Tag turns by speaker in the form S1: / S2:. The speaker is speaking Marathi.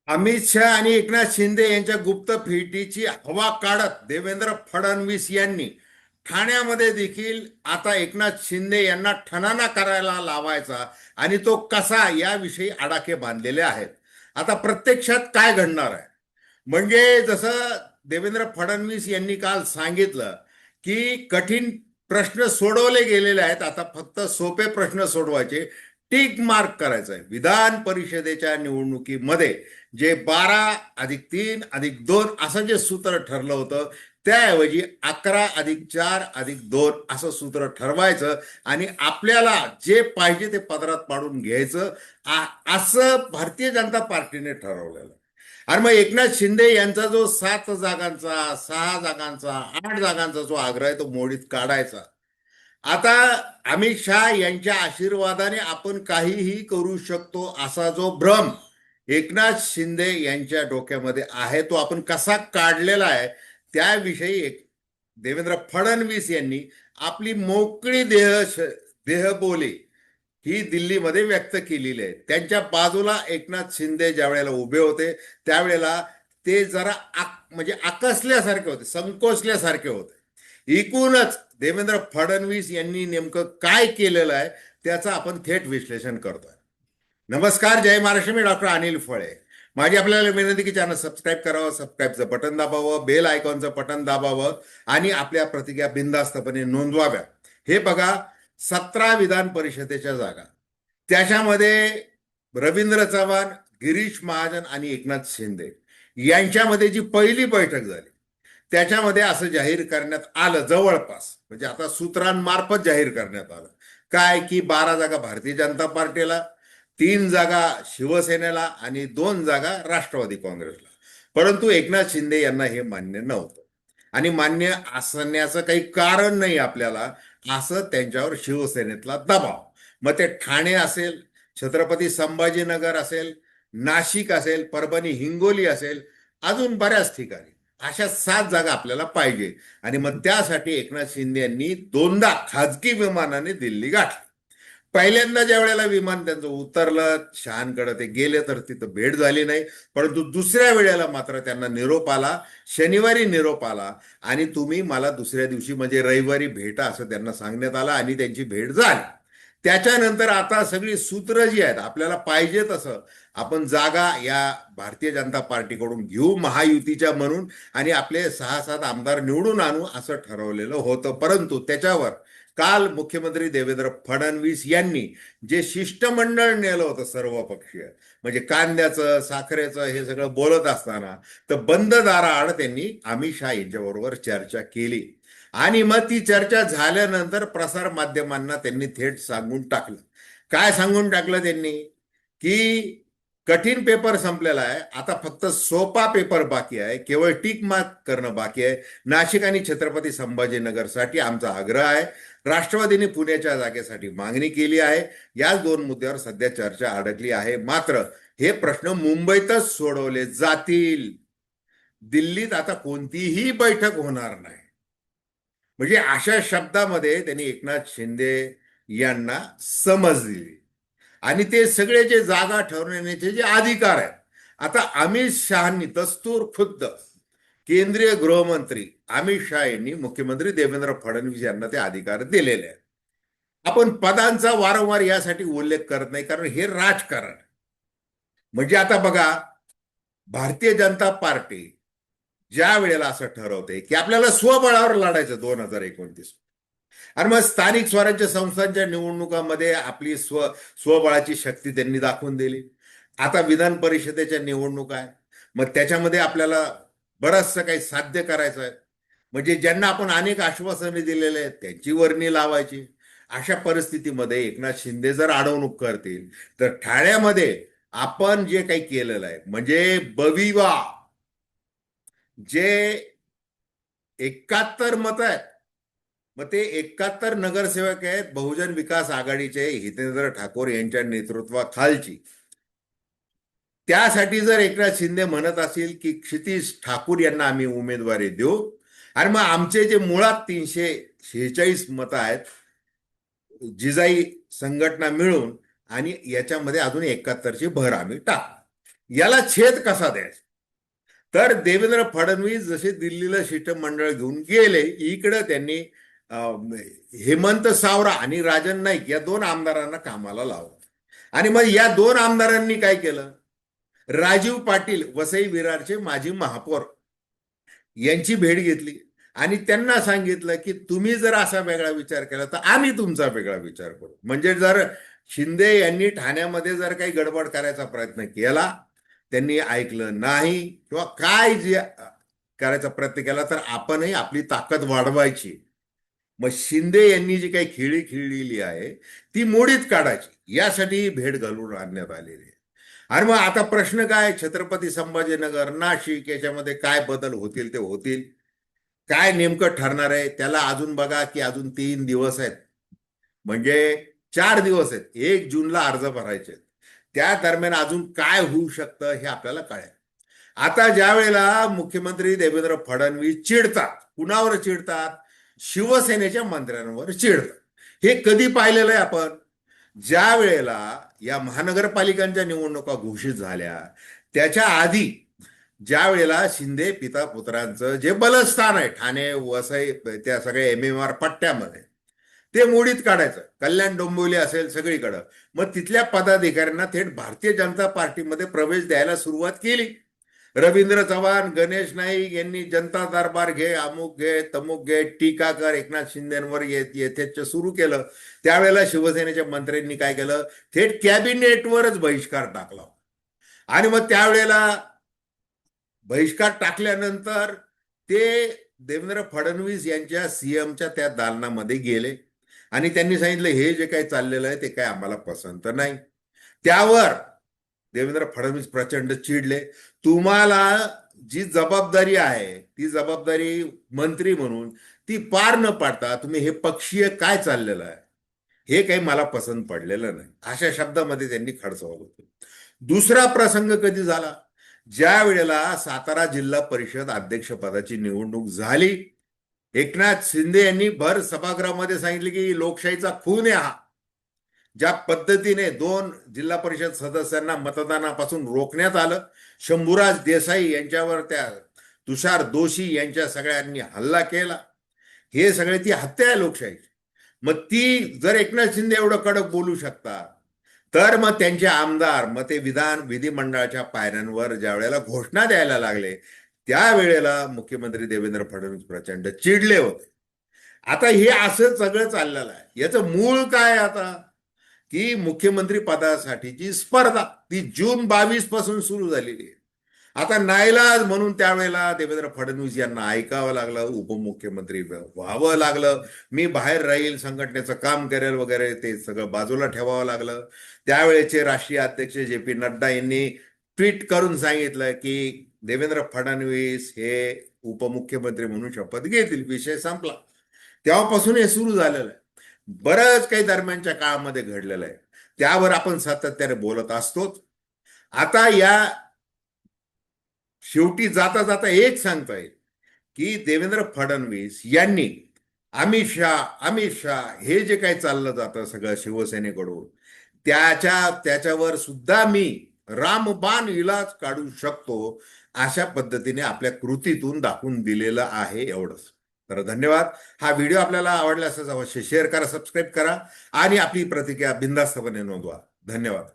S1: अमित शहा आणि एकनाथ शिंदे यांच्या गुप्त भेटीची हवा काढत देवेंद्र फडणवीस यांनी ठाण्यामध्ये देखील आता एकनाथ शिंदे यांना ठणाणा करायला लावायचा आणि तो कसा याविषयी आडाखे बांधलेले आहेत. आता प्रत्यक्षात काय घडणार आहे म्हणजे जसं देवेंद्र फडणवीस यांनी काल सांगितलं की कठीण प्रश्न सोडवले गेलेले आहेत, आता फक्त सोपे प्रश्न सोडवायचे, टिक मार्क करायचं आहे. विधान परिषदेच्या निवडणुकीमध्ये जे 12+3+2 असं जे सूत्र ठरलं होतं त्याऐवजी 11+4+2 असं सूत्र ठरवायचं आणि आपल्याला जे पाहिजे ते पदरात पाडून घ्यायचं असं भारतीय जनता पार्टीने ठरवलेलं. आणि मग एकनाथ शिंदे यांचा जो 7 जागांचा, 6 जागांचा, 8 जागांचा जो आग्रह आहे तो मोडीत काढायचा. आता अमित शहा यांच्या आशीर्वादाने आपण काहीही करू शकतो असा जो भ्रम एकनाथ शिंदे यांच्या डोक्यामध्ये आहे तो आपण कसा काढलेला आहे त्याविषयी देवेंद्र फडणवीस यांनी आपली मोकळी देहबोली ही दिल्लीमध्ये व्यक्त केलेली आहे. त्यांच्या बाजूला एकनाथ शिंदे ज्या वेळेला उभे होते त्यावेळेला ते जरा म्हणजे आकसल्यासारखे होते, संकोचल्यासारखे होते. एकूणच देवेंद्र फडणवीस यांनी नेमकं काय केलेलं आहे त्याचं आपण थेट विश्लेषण करतोय. नमस्कार, जय महाराष्ट्र. मी डॉक्टर अनिल फळे. माझी आपल्याला विनंती की चॅनल सबस्क्राईब करावं, सबस्क्राईबचं बटन दाबावं, बेल आयकॉनचं बटन दाबावं आणि आपल्या प्रतिक्रिया बिनधास्तपणे नोंदवाव्या. हे बघा, 17 विधान परिषदेच्या जागा, त्याच्यामध्ये रवींद्र चव्हाण, गिरीश महाजन आणि एकनाथ शिंदे यांच्यामध्ये जी पहिली बैठक झाली त्याच्यामध्ये असं जाहीर करण्यात आलं, जवळपास म्हणजे आता सूत्रांमार्फत जाहीर करण्यात आलं काय की 12 जागा भारतीय जनता पार्टीला, 3 जागा शिवसेनेला आणि 2 जागा राष्ट्रवादी काँग्रेसला. परंतु एकनाथ शिंदे यांना हे मान्य नव्हतं आणि मान्य असण्याचं काही कारण नाही आपल्याला, असं त्यांच्यावर शिवसेनेतला दबाव. मग ते ठाणे असेल, छत्रपती संभाजीनगर असेल, नाशिक असेल, परभणी हिंगोली असेल, अजून बऱ्याच ठिकाणी अशा 7 जागा आपल्याला पाहिजे. आणि मग त्यासाठी एकनाथ शिंदे यांनी 2दा खाजगी विमानाने दिल्ली गाठली. पहिल्यांदा ज्या वेळेला विमान त्यांचं उतरलं, शहांकडे ते गेले तर तिथं भेट झाली नाही. परंतु दुसऱ्या वेळेला मात्र त्यांना निरोप आला, शनिवारी निरोप आला आणि तुम्ही मला दुसऱ्या दिवशी म्हणजे रविवारी भेटा असं त्यांना सांगण्यात आलं आणि त्यांची भेट झाली. त्याच्यानंतर आता सगळी सूत्र जी आहेत आपल्याला पाहिजे तसं आपण जागा या भारतीय जनता पार्टीकडून घेऊ महायुतीच्या म्हणून आणि आपले 6-7 आमदार निवडून आणू असं ठरवलेलं होतं. परंतु त्याच्यावर काल मुख्यमंत्री देवेंद्र फडणवीस यांनी जे शिष्टमंडळ नेलं होतं सर्वपक्षीय, म्हणजे कांद्याचं, साखरेचं हे सगळं बोलत असताना तर बंद दाराआड त्यांनी अमित शहा यांच्याबरोबर चर्चा केली. आणि मग ती चर्चा झाल्यानंतर प्रसार माध्यमांना त्यांनी थेट सांगून टाकलं. काय सांगून टाकलं त्यांनी की कठीण पेपर संपलेला आहे, आता फक्त सोपा पेपर बाकी आहे, केवळ टिक मार्क करणं बाकी आहे. नाशिक आणि छत्रपती संभाजीनगरसाठी आमचा आग्रह आहे. राष्ट्रवादीने पुण्याच्या जागेसाठी मागणी केली आहे. याच 2 मुद्द्यावर सध्या चर्चा अडकली आहे. मात्र हे प्रश्न मुंबईतच सोडवले जातील, दिल्लीत आता कोणतीही बैठक होणार नाही. म्हणजे अशा शब्दामध्ये त्यांनी एकनाथ शिंदे यांना समज दिली. आणि ते सगळे जे जागा ठरवण्याचे जे अधिकार आहेत, आता अमित शहानी दस्तूर खुद्द केंद्रीय गृहमंत्री अमित शहा यांनी मुख्यमंत्री देवेंद्र फडणवीस यांना ते अधिकार दिलेले आहेत. आपण पदांचा वारंवार यासाठी उल्लेख करत नाही कारण हे राजकारण. म्हणजे आता बघा, भारतीय जनता पार्टी ज्या वेळेला असं ठरवते की आपल्याला स्वबळावर लढायचं 2029, आणि मग स्थानिक स्वराज्य संस्थांच्या निवडणुकामध्ये आपली स्वबळाची शक्ती त्यांनी दाखवून दिली. आता विधान परिषदेच्या निवडणुका आहे, मग त्याच्यामध्ये आपल्याला बरंचसं काही साध्य करायचं आहे. म्हणजे ज्यांना आपण अनेक आश्वासने दिलेले आहेत त्यांची वर्णी लावायची. अशा परिस्थितीमध्ये एकनाथ शिंदे जर अडवणूक करतील तर ठाण्यामध्ये आपण जे काही केलेलं आहे म्हणजे बविवा जे 71 मत आहेत, मग ते 71 नगरसेवक आहेत बहुजन विकास आघाडीचे हितेंद्र ठाकूर यांच्या नेतृत्वाखालची. त्यासाठी जर एकनाथ शिंदे म्हणत असतील की क्षितिज ठाकूर यांना आम्ही उमेदवारी देऊ आणि मग आमचे जे मुळात 346 मतं आहेत जिजाई संघटना मिळून आणि याच्यामध्ये अजून 71ची भर आम्ही टाकू, याला छेद कसा द्यायचा. तर देवेंद्र फडणवीस जसे दिल्लीला शिष्टमंडळ घेऊन गेले, इकडं त्यांनी हेमंत सावरा आणि राजन नाईक या दोन आमदारांना कामाला लावलं. आणि मग या दोन आमदारांनी काय केलं, राजीव पाटील वसई विरारचे माजी महापौर यांची भेट घेतली आणि त्यांना सांगितलं की तुम्ही जर असा वेगळा विचार केला तर आम्ही तुमचा वेगळा विचार करू. म्हणजे जर शिंदे यांनी ठाण्यामध्ये जर काही गडबड करायचा प्रयत्न केला, त्यांनी ऐकलं नाही किंवा काय जे करायचा प्रयत्न केला तर आपणही आपली ताकद वाढवायची. मग शिंदे यांनी जी काही खेळी खेळलेली आहे ती मोडीत काढायची, यासाठी ही भेट घालून आणण्यात आलेली आहे. आणि मग आता प्रश्न काय, छत्रपती संभाजीनगर, नाशिक याच्यामध्ये काय बदल होतील ते होतील. काय नेमकं ठरणार आहे त्याला अजून बघा की अजून 3 दिवस आहेत, म्हणजे 4 दिवस आहेत. 1 जूनला अर्ज भरायचे आहेत. त्या दरम्यान अजून काय होऊ शकतं हे आपल्याला कळेल. आता ज्या वेळेला मुख्यमंत्री देवेंद्र फडणवीस चिडतात, कुणावर चिडतात, शिवसेनेच्या मंत्र्यांवर चिडतात. हे कधी पाहिलेलं आहे आपण, ज्या वेळेला या महानगरपालिकांच्या निवडणुका घोषित झाल्या त्याच्या आधी, ज्या वेळेला शिंदे पिता पुत्रांचं जे बलस्थान आहे ठाणे वसई त्या सगळ्या MMR पट्ट्यामध्ये, ते मोडीत काढायचं. कल्याण डोंबिवली असेल सगळीकडं. मग तिथल्या पदाधिकाऱ्यांना थेट भारतीय जनता पार्टीमध्ये प्रवेश द्यायला सुरुवात केली. रवींद्र चव्हाण, गणेश नाईक यांनी जनता दरबार घे, अमुक घे, तमुक घे, टीका कर एकनाथ शिंदेवर येथेच सुरू केलं. त्यावेळेला शिवसेनेच्या मंत्र्यांनी काय केलं, थेट कॅबिनेटवरच बहिष्कार टाकला. आणि मग त्यावेळेला बहिष्कार टाकल्यानंतर ते देवेंद्र फडणवीस यांच्या CMच्या त्या दालनामध्ये गेले आणि त्यांनी सांगितलं हे जे काही चाललेलं आहे ते काय आम्हाला पसंत नाही. त्यावर देवेंद्र फडणवीस प्रचंड चिडले. तुम्हाला जी जबाबदारी आहे ती जबाबदारी मंत्री म्हणून ती पार न पाडता तुम्ही हे पक्षीय काय चाललेलं आहे हे काही मला पसंत पडलेलं नाही, अशा शब्दामध्ये त्यांनी खडसावलं होतं. दुसरा प्रसंग कधी झाला, ज्या वेळेला सातारा जिल्हा परिषद अध्यक्षपदाची निवडणूक झाली. एकनाथ शिंदे यांनी भर सभागृहामध्ये सांगितले की लोकशाहीचा खून आहे हा. ज्या पद्धतीने 2 जिल्हा परिषद सदस्यांना मतदानापासून रोखण्यात आलं, शंभूराज देसाई यांच्यावर त्या तुषार दोशी यांच्या सगळ्यांनी हल्ला केला, हे सगळे ती हत्या आहे लोकशाहीची. मग ती जर एकनाथ शिंदे एवढं कडक बोलू शकतात, तर मग त्यांचे आमदार मग ते विधिमंडळाच्या पायऱ्यांवर ज्या वेळेला घोषणा द्यायला लागले त्यावेळेला मुख्यमंत्री देवेंद्र फडणवीस प्रचंड चिडले होते. आता हे असं सगळं चाललेलं आहे. याचं मूळ काय आता, की मुख्यमंत्री पदासाठीची स्पर्धा ती जून 22 पासून सुरू झालेली आहे. आता नाईलाज म्हणून त्यावेळेला देवेंद्र फडणवीस यांना ऐकावं लागलं, उपमुख्यमंत्री व्हावं लागलं, मी बाहेर राहील, संघटनेचं काम करेल वगैरे, ते सगळं बाजूला ठेवावं लागलं. त्यावेळेचे राष्ट्रीय अध्यक्ष JP नड्डा यांनी ट्विट करून सांगितलं की देवेंद्र फडणवीस हे उपमुख्यमंत्री म्हणून शपथ घेतील, विषय संपला. तेव्हापासून हे सुरू झालेलं आहे. बरंच काही दरम्यानच्या काळामध्ये घडलेलं आहे, त्यावर आपण सातत्याने बोलत असतोच. आता या शेवटी जाता जाता एक सांगता येईल की देवेंद्र फडणवीस यांनी अमित शहा हे जे काही चाललं जातं सगळं शिवसेनेकडून, त्याच्यावर सुद्धा मी रामबाण इलाज काढू शकतो अशा पद्धतीने आपल्या कृतीतून दाखवून दिलेलं आहे, एवढंच. तर धन्यवाद. हा व्हिडिओ आपल्याला आवडला असेल अवश्य शेअर करा, सबस्क्राईब करा आणि आपली प्रतिक्रिया बिनधास्तपणे नोंदवा. धन्यवाद.